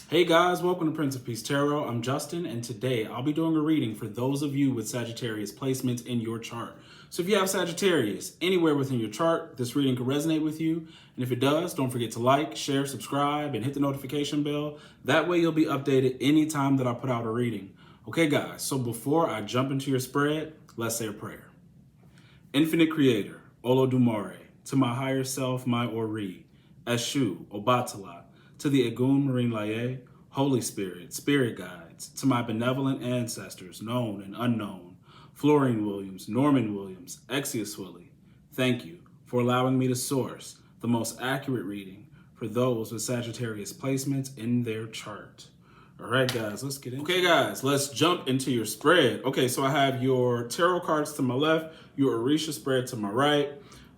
Hey guys, welcome to Prince of Peace Tarot. I'm Justin, and today I'll be doing a reading for those of you with Sagittarius placements in your chart. So if you have Sagittarius anywhere within your chart, this reading could resonate with you. And if it does, don't forget to like, share, subscribe, and hit the notification bell. That way you'll be updated anytime that I put out a reading. Okay guys, so before I jump into your spread, let's say a prayer. Infinite Creator, Olodumare, to my higher self, my Ori, Eshu, Obatala, to the Egun Marine Laye, Holy Spirit, Spirit Guides, to my benevolent ancestors, known and unknown, Florine Williams, Norman Williams, Exius Willie, thank you for allowing me to source the most accurate reading for those with Sagittarius placements in their chart. All right, guys, let's get into it. Okay, guys, let's jump into your spread. Okay, so I have your tarot cards to my left, your Orisha spread to my right.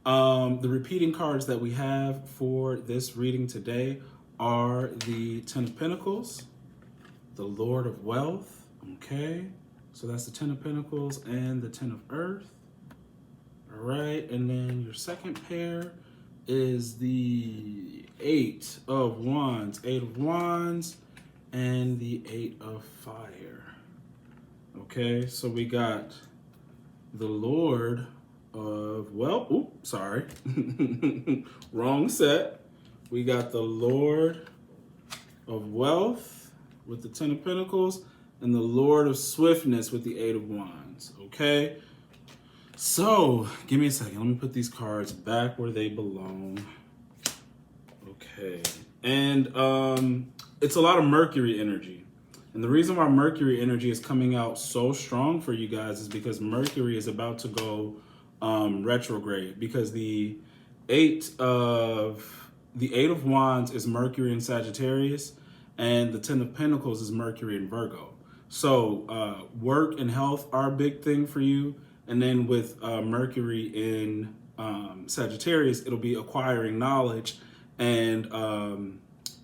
The repeating cards that we have for this reading today are the Ten of Pentacles, the Lord of Wealth, okay? So that's the Ten of Pentacles and the Ten of Earth. All right, and then your second pair is the Eight of Wands, and the Eight of Fire. Okay, so we got the Lord of Wealth, oops, sorry, wrong set. We got the Lord of Wealth with the Ten of Pentacles and the Lord of Swiftness with the Eight of Wands, okay? So, give me a second. Let me put these cards back where they belong. Okay. And it's a lot of Mercury energy. And the reason why Mercury energy is coming out so strong for you guys is because Mercury is about to go retrograde, because the Eight of Wands is Mercury in Sagittarius, and the Ten of Pentacles is Mercury in Virgo. So work and health are a big thing for you. And then with Mercury in Sagittarius, it'll be acquiring knowledge and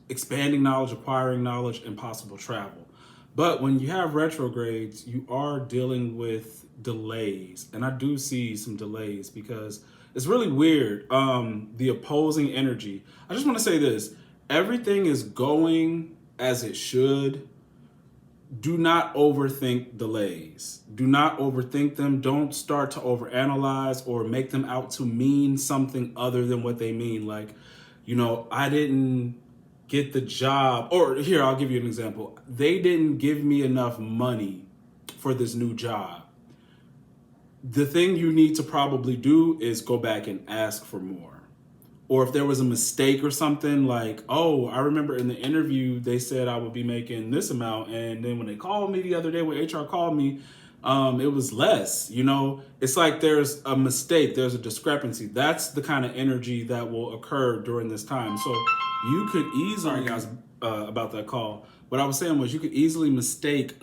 expanding knowledge, acquiring knowledge, and possible travel. But when you have retrogrades, you are dealing with delays. And I do see some delays because it's really weird, the opposing energy. I just want to say this. Everything is going as it should. Do not overthink delays. Do not overthink them. Don't start to overanalyze or make them out to mean something other than what they mean. Like, you know, I didn't get the job. Or here, I'll give you an example. They didn't give me enough money for this new job. The thing you need to probably do is go back and ask for more. Or if there was a mistake or something, like, oh, I remember in the interview, they said I would be making this amount. And then when they called me the other day, when HR called me, it was less. You know, it's like there's a mistake. There's a discrepancy. That's the kind of energy that will occur during this time. So you could easily, sorry guys about that call. What I was saying was you could easily mistake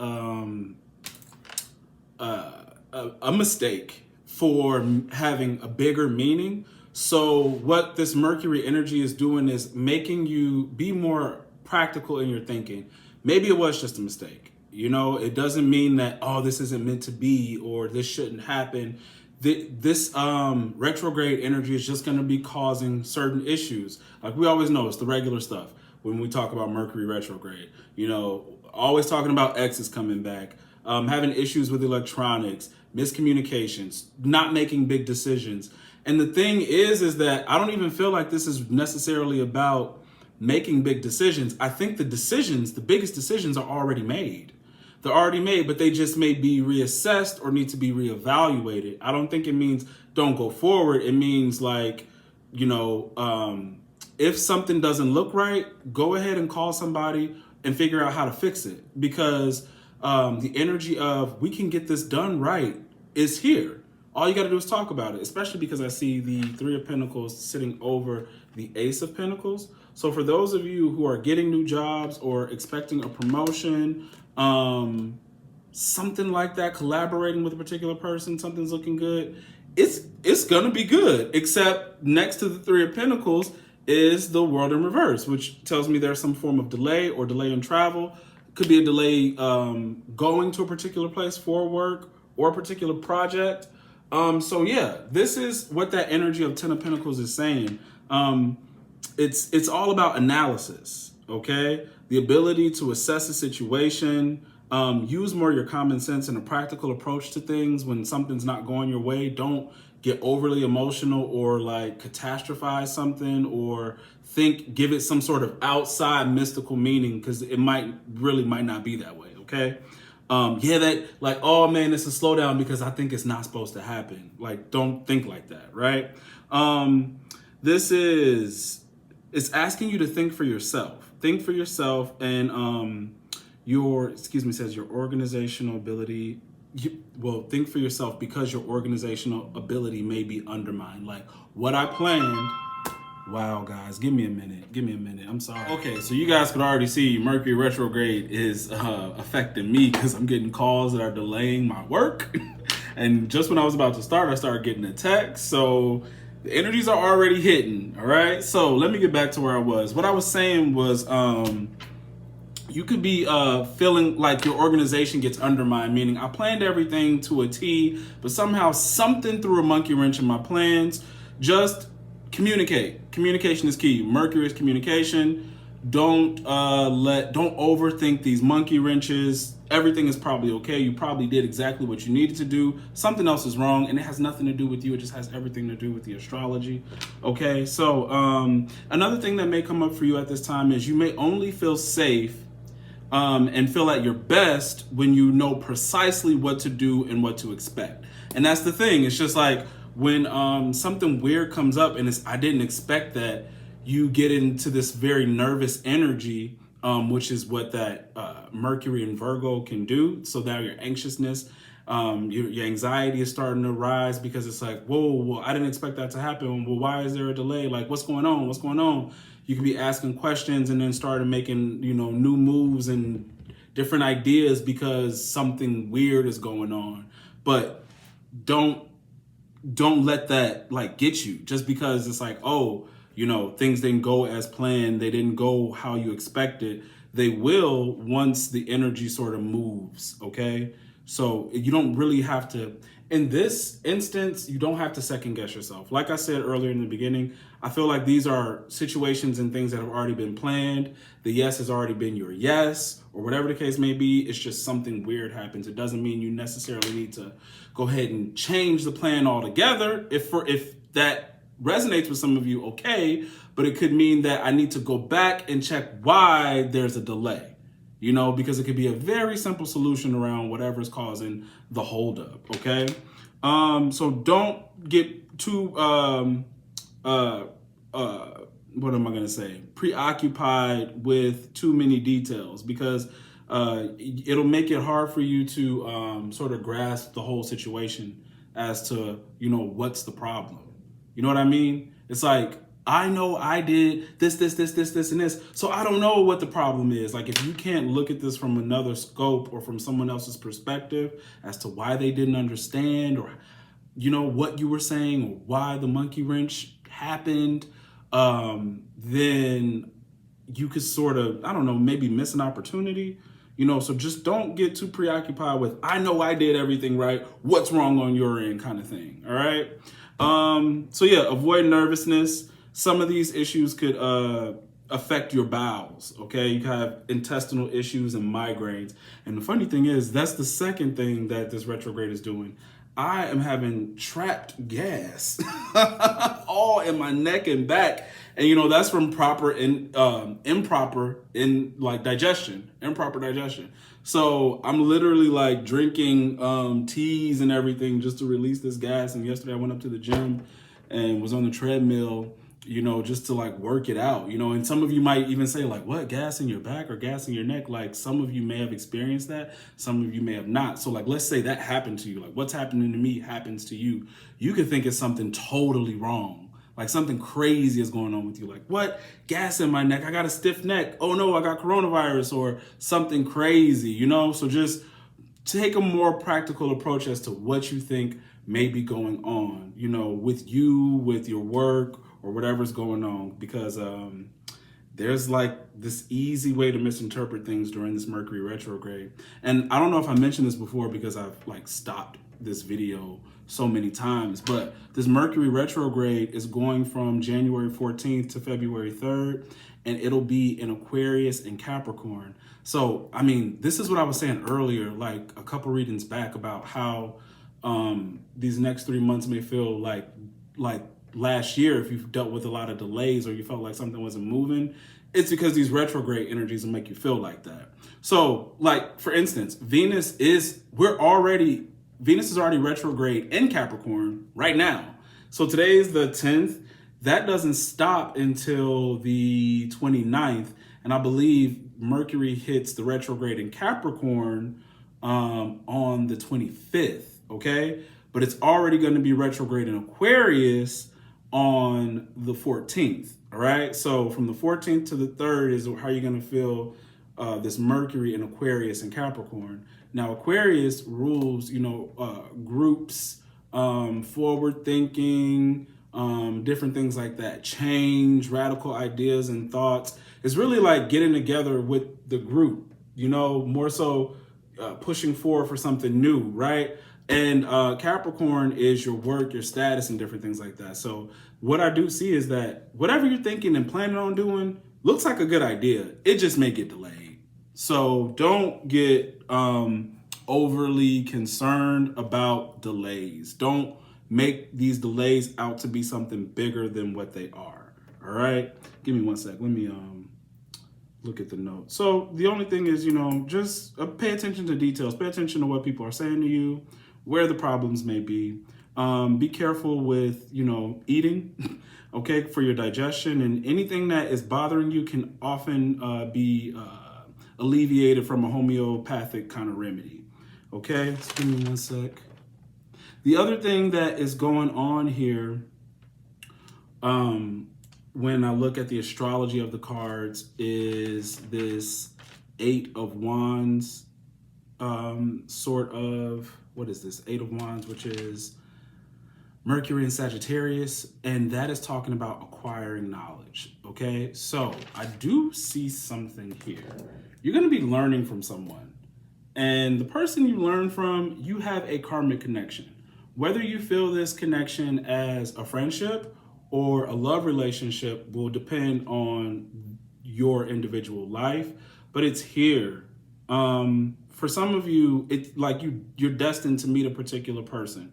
a mistake for having a bigger meaning. So what this Mercury energy is doing is making you be more practical in your thinking. Maybe it was just a mistake. You know, it doesn't mean that, oh, this isn't meant to be or this shouldn't happen. This retrograde energy is just going to be causing certain issues. Like we always know, it's the regular stuff when we talk about Mercury retrograde. You know, always talking about exes coming back, having issues with electronics, miscommunications, not making big decisions. And the thing is that I don't even feel like this is necessarily about making big decisions. I think the biggest decisions are already made. They're already made, but they just may be reassessed or need to be reevaluated. I don't think it means don't go forward. It means like, you know, if something doesn't look right, go ahead and call somebody and figure out how to fix it. Because the energy of we can get this done right is here. All you got to do is talk about it, especially because I see the Three of Pentacles sitting over the Ace of Pentacles. So for those of you who are getting new jobs or expecting a promotion, something like that, collaborating with a particular person, something's looking good, it's going to be good. Except next to the Three of Pentacles is the World in Reverse, which tells me there's some form of delay or delay in travel. Could be a delay going to a particular place for work or a particular project. So yeah, this is what that energy of Ten of Pentacles is saying. It's all about analysis, okay? the ability to assess a situation, use more your common sense and a practical approach to things when something's not going your way. Don't get overly emotional or like catastrophize something or give it some sort of outside mystical meaning, because it might not be that way, okay? That like, oh man, it's a slowdown because I think it's not supposed to happen. Like, don't think like that, right? It's asking you to think for yourself. Think for yourself, and says your organizational ability. Think for yourself because your organizational ability may be undermined. Like what I planned. Wow, guys, give me a minute. I'm sorry. Okay, so you guys could already see Mercury Retrograde is affecting me because I'm getting calls that are delaying my work. And just when I was about to start, I started getting a text. So the energies are already hitting, all right? So let me get back to where I was. What I was saying was you could be feeling like your organization gets undermined, meaning I planned everything to a T, but somehow something threw a monkey wrench in my plans. Just communicate. Communication is key. Mercury is communication. Don't overthink these monkey wrenches. Everything is probably okay. You probably did exactly what you needed to do. Something else is wrong, and it has nothing to do with you. It just has everything to do with the astrology. Okay, so another thing that may come up for you at this time is you may only feel safe and feel at your best when you know precisely what to do and what to expect. And that's the thing. It's just like, when something weird comes up and I didn't expect that, you get into this very nervous energy, which is what that Mercury in Virgo can do. So now your anxiousness, your anxiety is starting to rise because it's like, whoa, I didn't expect that to happen. Well, why is there a delay? Like, what's going on? What's going on? You can be asking questions and then started making, new moves and different ideas because something weird is going on. But don't let that like get you just because it's like, oh, things didn't go as planned. They didn't go how you expected. They will once the energy sort of moves. Okay. So you don't really have to, in this instance, you don't have to second guess yourself. Like I said earlier in the beginning, I feel like these are situations and things that have already been planned. The yes has already been your yes, or whatever the case may be. It's just something weird happens. It doesn't mean you necessarily need to go ahead and change the plan altogether. If that resonates with some of you, okay, but it could mean that I need to go back and check why there's a delay, because it could be a very simple solution around whatever's causing the holdup, okay? So don't get too, what am I gonna say? Preoccupied with too many details, because it'll make it hard for you to sort of grasp the whole situation as to, what's the problem. You know what I mean? It's like, I know I did this, and this, so I don't know what the problem is. Like, if you can't look at this from another scope or from someone else's perspective as to why they didn't understand or, what you were saying or why the monkey wrench happened, then you could sort of, I don't know, maybe miss an opportunity. So just don't get too preoccupied with, I know I did everything right, what's wrong on your end kind of thing, all right? So yeah, avoid nervousness. Some of these issues could affect your bowels, okay? You can have intestinal issues and migraines. And the funny thing is, that's the second thing that this retrograde is doing. I am having trapped gas all in my neck and back. And that's from improper digestion. So I'm literally like drinking teas and everything just to release this gas. And yesterday I went up to the gym and was on the treadmill, just to like work it out, and some of you might even say like, what, gas in your back or gas in your neck? Like, some of you may have experienced that. Some of you may have not. So like, let's say that happened to you. Like, what's happening to me happens to you. You could think it's something totally wrong. Like, something crazy is going on with you. Like, what? Gas in my neck. I got a stiff neck. Oh no, I got coronavirus or something crazy, So just take a more practical approach as to what you think may be going on, with you, with your work, or whatever's going on, because there's like this easy way to misinterpret things during this Mercury retrograde. And I don't know if I mentioned this before because I've like stopped this video so many times, but this Mercury retrograde is going from January 14th to February 3rd, and it'll be in Aquarius and Capricorn. So, I mean, this is what I was saying earlier, like a couple readings back, about how these next 3 months may feel like last year, if you've dealt with a lot of delays or you felt like something wasn't moving. It's because these retrograde energies will make you feel like that. So, like, for instance, Venus is already retrograde in Capricorn right now. So today is the 10th. That doesn't stop until the 29th. And I believe Mercury hits the retrograde in Capricorn on the 25th, okay? But it's already going to be retrograde in Aquarius on the 14th, all right? So from the 14th to the 3rd is how you're going to feel this Mercury in Aquarius and Capricorn. Now, Aquarius rules, groups, forward thinking, different things like that, change, radical ideas and thoughts. It's really like getting together with the group, more so pushing forward for something new, right? And Capricorn is your work, your status, and different things like that. So what I do see is that whatever you're thinking and planning on doing looks like a good idea. It just may get delayed. So don't get overly concerned about delays. Don't make these delays out to be something bigger than what they are. All right. Give me 1 sec. Let me look at the note. So the only thing is, just pay attention to details. Pay attention to what people are saying to you, where the problems may be. Be careful with, eating, okay, for your digestion, and anything that is bothering you can often be alleviated from a homeopathic kind of remedy. Okay, so give me 1 sec. The other thing that is going on here, when I look at the astrology of the cards, is this 8 of Wands, what is this? 8 of Wands, which is Mercury and Sagittarius, and that is talking about acquiring knowledge, okay? So I do see something here. You're gonna be learning from someone, and the person you learn from, you have a karmic connection. Whether you feel this connection as a friendship or a love relationship will depend on your individual life, but it's here. For some of you, it's like you're destined to meet a particular person,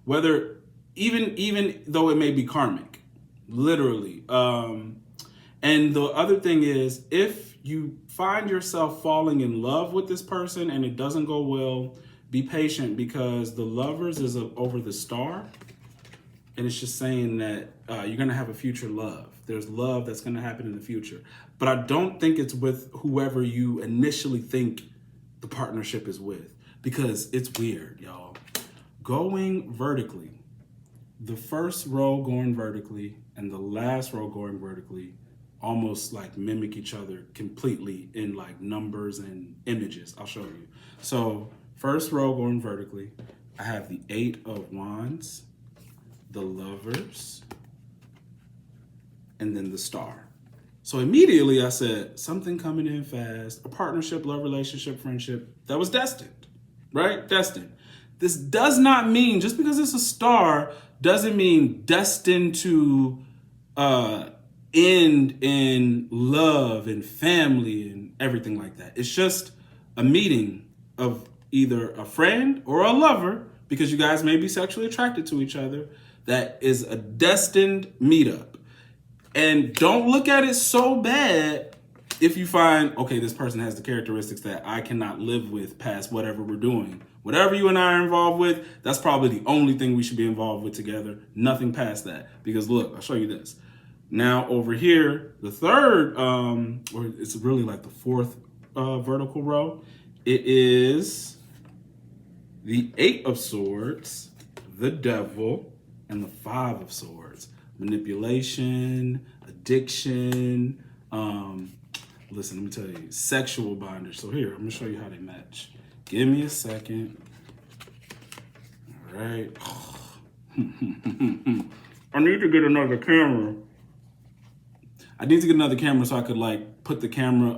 whether even though it may be karmic, literally. And the other thing is, if you find yourself falling in love with this person and it doesn't go well, be patient, because the Lovers is over the star, and it's just saying that you're gonna have a future love. There's love that's gonna happen in the future, but I don't think it's with whoever you initially think the partnership is with, because it's weird, y'all. Going vertically, the first row going vertically and the last row going vertically almost like mimic each other completely in like numbers and images. I'll show you. So first row going vertically, I have the 8 of Wands, the Lovers, and then the Star. So immediately I said, something coming in fast, a partnership, love, relationship, friendship, that was destined, right? Destined. This does not mean, just because it's a star, doesn't mean destined to end in love and family and everything like that. It's just a meeting of either a friend or a lover, because you guys may be sexually attracted to each other. That is a destined meetup. And don't look at it so bad if you find, okay, this person has the characteristics that I cannot live with past whatever we're doing. Whatever you and I are involved with, that's probably the only thing we should be involved with together. Nothing past that. Because look, I'll show you this. Now over here, the third, or it's really like the fourth vertical row, it is the 8 of Swords, the Devil, and the 5 of Swords. Manipulation, addiction, listen, let me tell you, sexual bondage. So here, I'm gonna show you how they match. Give me a second. All right. I need to get another camera. I need to get another camera so I could like put the camera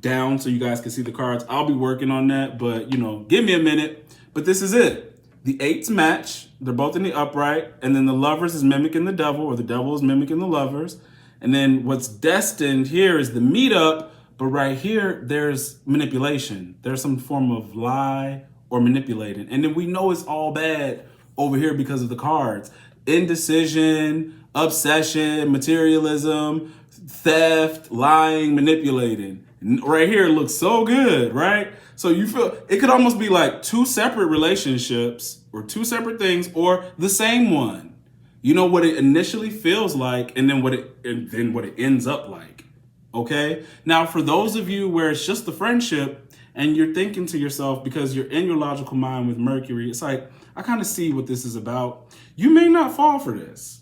down so you guys can see the cards. I'll be working on that, but give me a minute. But this is it. The eights match. They're both in the upright. And then the lovers is mimicking the devil, or the devil is mimicking the lovers. And then what's destined here is the meetup. But right here, there's manipulation. There's some form of lie or manipulating. And then we know it's all bad over here because of the cards. Indecision, obsession, materialism, theft, lying, manipulating. Right here, it looks so good, right? So you feel it could almost be like two separate relationships or two separate things or the same one. You know what it initially feels like and then what it ends up like. Okay? Now, for those of you where it's just the friendship and you're thinking to yourself because you're in your logical mind with Mercury, it's like, I kind of see what this is about. You may not fall for this.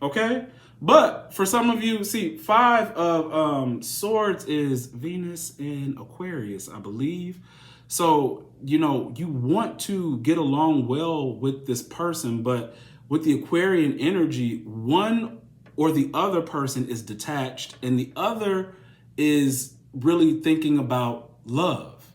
Okay? But for some of you, see, 5 of Swords is Venus in Aquarius, I believe. So, you know, you want to get along well with this person, but with the Aquarian energy, one or the other person is detached and the other is really thinking about love.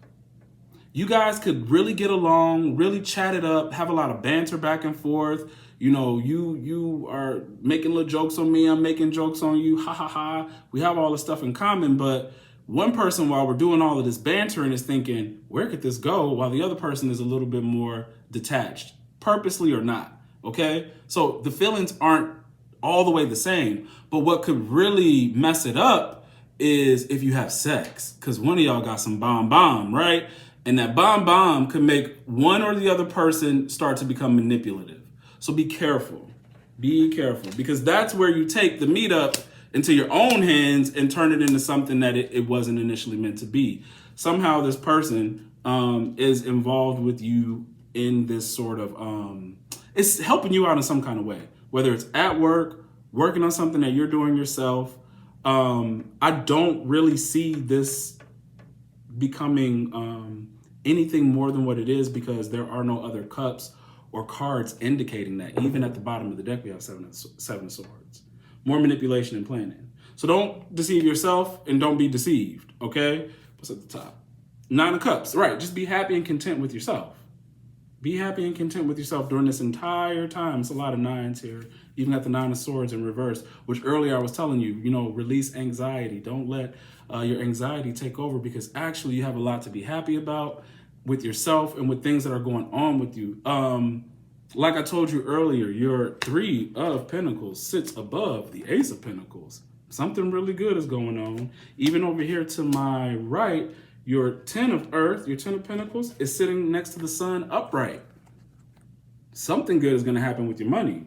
You guys could really get along, really chat it up, have a lot of banter back and forth. You know, you are making little jokes on me, I'm making jokes on you, ha ha ha. We have all this stuff in common, but one person, while we're doing all of this bantering, is thinking, where could this go? While the other person is a little bit more detached, purposely or not, okay? So the feelings aren't all the way the same, but what could really mess it up is if you have sex, because one of y'all got some bomb, right? And that bomb could make one or the other person start to become manipulative. So be careful, because that's where you take the meetup into your own hands and turn it into something that it wasn't initially meant to be. Somehow this person is involved with you in this sort of, it's helping you out in some kind of way, whether it's at work, working on something that you're doing yourself. I don't really see this becoming anything more than what it is because there are no other cups or cards indicating that. Even at the bottom of the deck, we have seven of swords. More manipulation and planning. So don't deceive yourself and don't be deceived, okay? What's at the top? 9 of cups, right. Just be happy and content with yourself. Be happy and content with yourself during this entire time. It's a lot of 9s here. You even got the 9 of swords in reverse, which earlier I was telling you, you know, release anxiety. Don't let your anxiety take over because actually you have a lot to be happy about with yourself and with things that are going on with you. Like I told you earlier, your 3 of Pentacles sits above the Ace of Pentacles. Something really good is going on. Even over here to my right, your 10 of Earth, your 10 of Pentacles is sitting next to the Sun upright. Something good is going to happen with your money.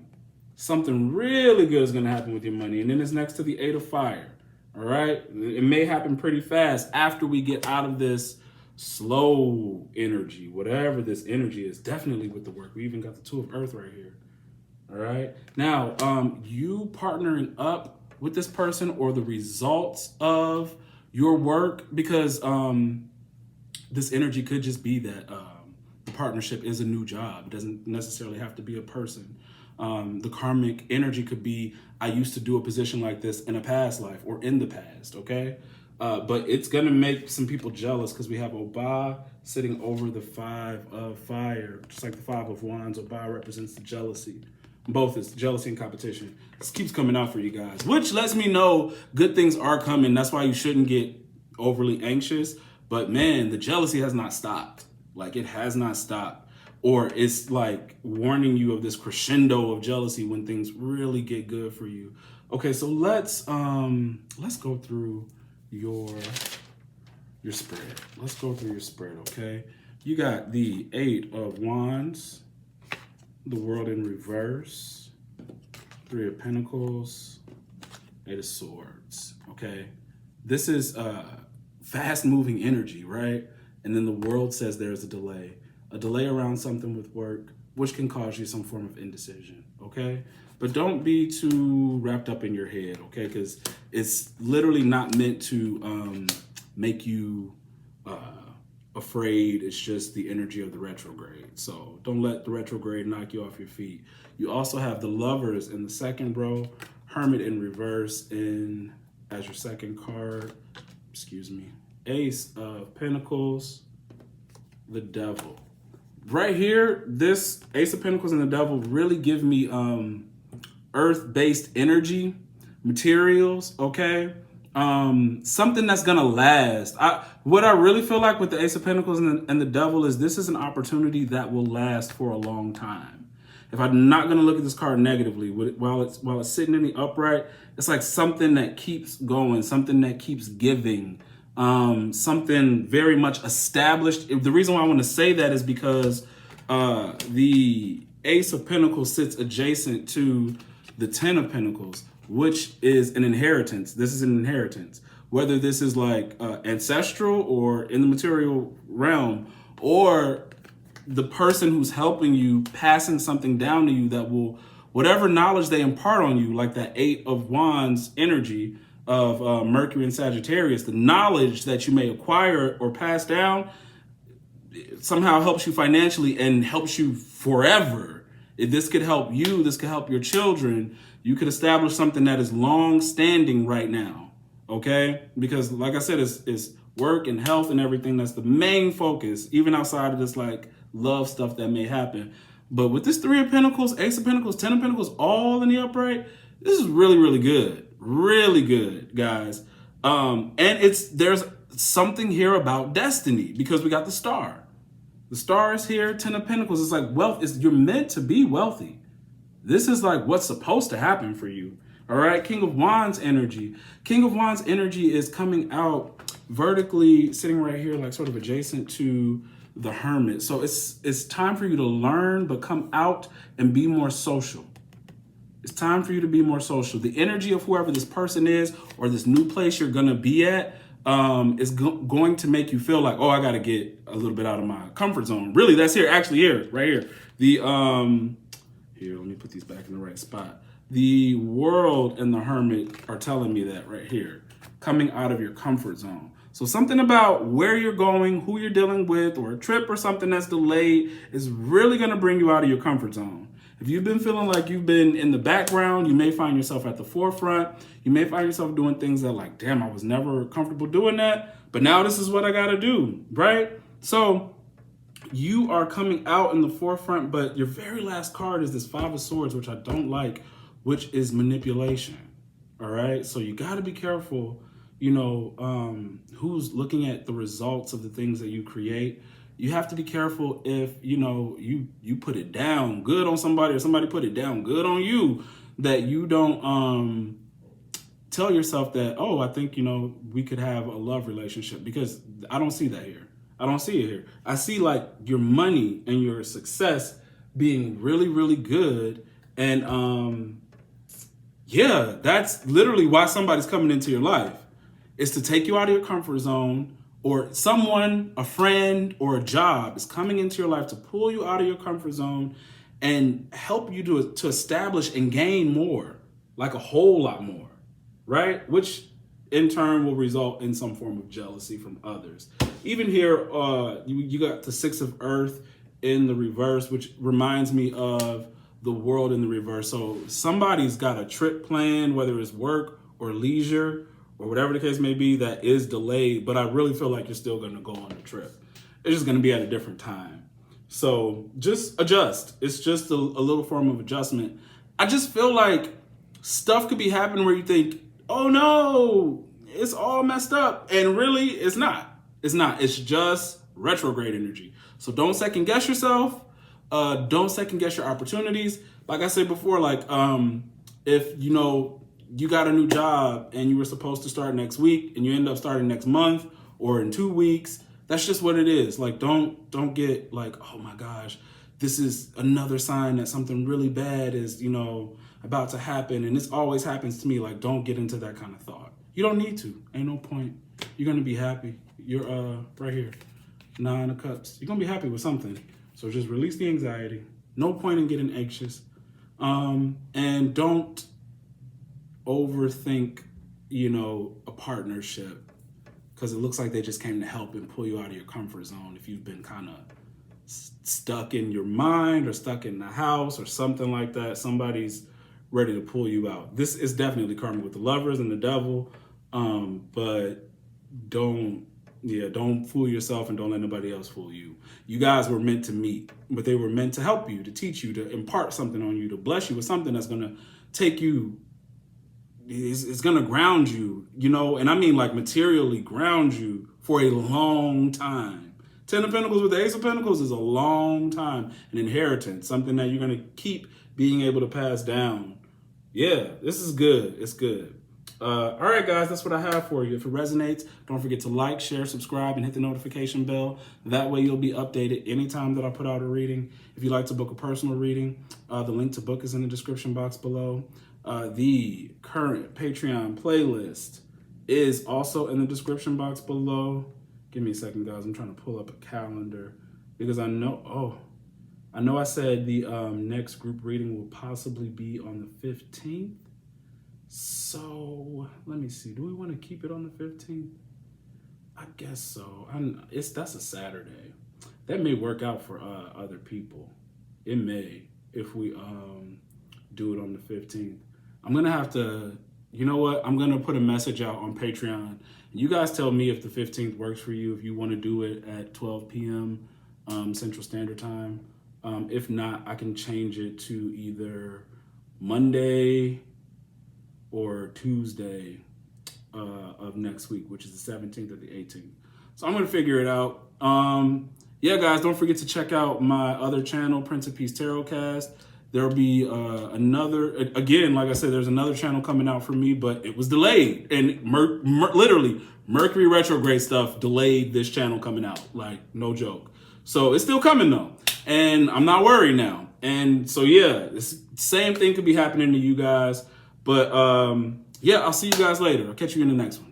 Something really good is going to happen with your money. And then it's next to the 8 of Fire. All right? It may happen pretty fast after we get out of this slow energy, whatever this energy is, definitely with the work. We even got the 2 of Earth right here. All right. Now, you partnering up with this person or the results of your work, because this energy could just be that the partnership is a new job. It doesn't necessarily have to be a person. The karmic energy could be, I used to do a position like this in a past life or in the past, okay? But it's going to make some people jealous because we have Oba sitting over the 5 of Fire, just like the 5 of Wands. Oba represents the jealousy. Both is jealousy and competition. This keeps coming out for you guys, which lets me know good things are coming. That's why you shouldn't get overly anxious. But man, the jealousy has not stopped. Like it has not stopped. Or it's like warning you of this crescendo of jealousy when things really get good for you. Okay, so let's go through your spread. Let's go through your spread, okay? You got the 8 of Wands, the World in reverse, 3 of Pentacles, 8 of Swords, okay? This is fast-moving energy, right? And then the World says there's a delay around something with work, which can cause you some form of indecision, okay? But don't be too wrapped up in your head, okay? Because it's literally not meant to make you afraid. It's just the energy of the retrograde. So don't let the retrograde knock you off your feet. You also have the Lovers in the second row, Hermit in reverse, and as your second card, excuse me, Ace of Pentacles, the Devil. right here, this Ace of Pentacles and the Devil really give me earth-based energy, materials, okay? Something that's gonna last. What I really feel like with the Ace of Pentacles and the Devil is this is an opportunity that will last for a long time. If I'm not gonna look at this card negatively, while it's sitting in the upright, it's like something that keeps going, something that keeps giving, something very much established. The reason why I want to say that is because the Ace of Pentacles sits adjacent to the Ten of Pentacles, which is an inheritance. This is an inheritance. Whether this is like ancestral or in the material realm, or the person who's helping you passing something down to you that will, whatever knowledge they impart on you, like that Eight of Wands energy of Mercury and Sagittarius, the knowledge that you may acquire or pass down somehow helps you financially and helps you forever. If this could help you, this could help your children. You could establish something that is long standing right now, okay? Because like I said, it's work and health and everything. That's the main focus, even outside of this like love stuff that may happen. But with this Three of Pentacles, Ace of Pentacles, Ten of Pentacles, all in the upright, this is really, really good. Really good, guys. And there's something here about destiny because we got the Star. The Star is here, Ten of Pentacles. It's like wealth. You're meant to be wealthy. This is like what's supposed to happen for you. All right, King of Wands energy. King of Wands energy is coming out vertically, sitting right here, like sort of adjacent to the Hermit. So it's time for you to learn, but come out and be more social. It's time for you to be more social. The energy of whoever this person is or this new place you're going to be at is going to make you feel like, oh, I got to get a little bit out of my comfort zone. Really, that's here, actually here, right here. Here, let me put these back in the right spot. The World and the Hermit are telling me that right here, coming out of your comfort zone. So something about where you're going, who you're dealing with, or a trip or something that's delayed is really going to bring you out of your comfort zone. If you've been feeling like you've been in the background, you may find yourself at the forefront. You may find yourself doing things that like, damn, I was never comfortable doing that, but now this is what I got to do, right? So you are coming out in the forefront, but your very last card is this Five of Swords, which I don't like, which is manipulation, all right? So you got to be careful, who's looking at the results of the things that you create. You have to be careful if, you put it down good on somebody or somebody put it down good on you, that you don't tell yourself that, oh, I think, we could have a love relationship, because I don't see that here. I don't see it here. I see like your money and your success being really, really good. And yeah, that's literally why somebody's coming into your life, is to take you out of your comfort zone, or someone, a friend or a job is coming into your life to pull you out of your comfort zone and help you to establish and gain more, like a whole lot more, right? Which in turn will result in some form of jealousy from others. Even here, you got the Six of Earth in the reverse, which reminds me of the World in the reverse. So somebody's got a trip planned, whether it's work or leisure or whatever the case may be, that is delayed, but I really feel like you're still going to go on the trip. It's just going to be at a different time. So just adjust. It's just a little form of adjustment. I just feel like stuff could be happening where you think, oh no, it's all messed up. And really, it's not. It's not. It's just retrograde energy. So don't second guess yourself. Don't second guess your opportunities. Like I said before, like if you got a new job and you were supposed to start next week and you end up starting next month or in 2 weeks, that's just what it is. Like don't get like, oh my gosh, this is another sign that something really bad is, about to happen. And this always happens to me. Like, don't get into that kind of thought. You don't need to. Ain't no point. You're going to be happy. You're right here. Nine of Cups. You're going to be happy with something. So just release the anxiety. No point in getting anxious. And don't overthink, a partnership, because it looks like they just came to help and pull you out of your comfort zone. If you've been kind of stuck in your mind or stuck in the house or something like that, somebody's ready to pull you out. This is definitely karma with the Lovers and the Devil, but don't Yeah, don't fool yourself and don't let nobody else fool you. You guys were meant to meet, but they were meant to help you, to teach you, to impart something on you, to bless you with something that's going to take you, it's going to ground you, you know, and I mean like materially ground you for a long time. 10 of Pentacles with the Ace of Pentacles is a long time, an inheritance, something that you're going to keep being able to pass down. Yeah, this is good. It's good. All right, guys, that's what I have for you. If it resonates, don't forget to like, share, subscribe, and hit the notification bell. That way you'll be updated anytime that I put out a reading. If you'd like to book a personal reading, the link to book is in the description box below. The current Patreon playlist is also in the description box below. Give me a second, guys. I'm trying to pull up a calendar because I know I said the next group reading will possibly be on the 15th. So let me see. Do we want to keep it on the 15th? I guess so. That's a Saturday. That may work out for other people. It may, if we do it on the 15th. I'm gonna have to. You know what? I'm gonna put a message out on Patreon. You guys tell me if the 15th works for you. If you want to do it at 12 p.m. Central Standard Time. If not, I can change it to either Monday or Tuesday of next week, which is the 17th or the 18th. So I'm going to figure it out. Yeah, guys, don't forget to check out my other channel, Prince of Peace Tarot Cast. There'll be another, again, like I said, there's another channel coming out for me, but it was delayed. And literally, Mercury Retrograde stuff delayed this channel coming out. Like, no joke. So it's still coming, though. And I'm not worried now. And so, yeah, the same thing could be happening to you guys. But yeah, I'll see you guys later. I'll catch you in the next one.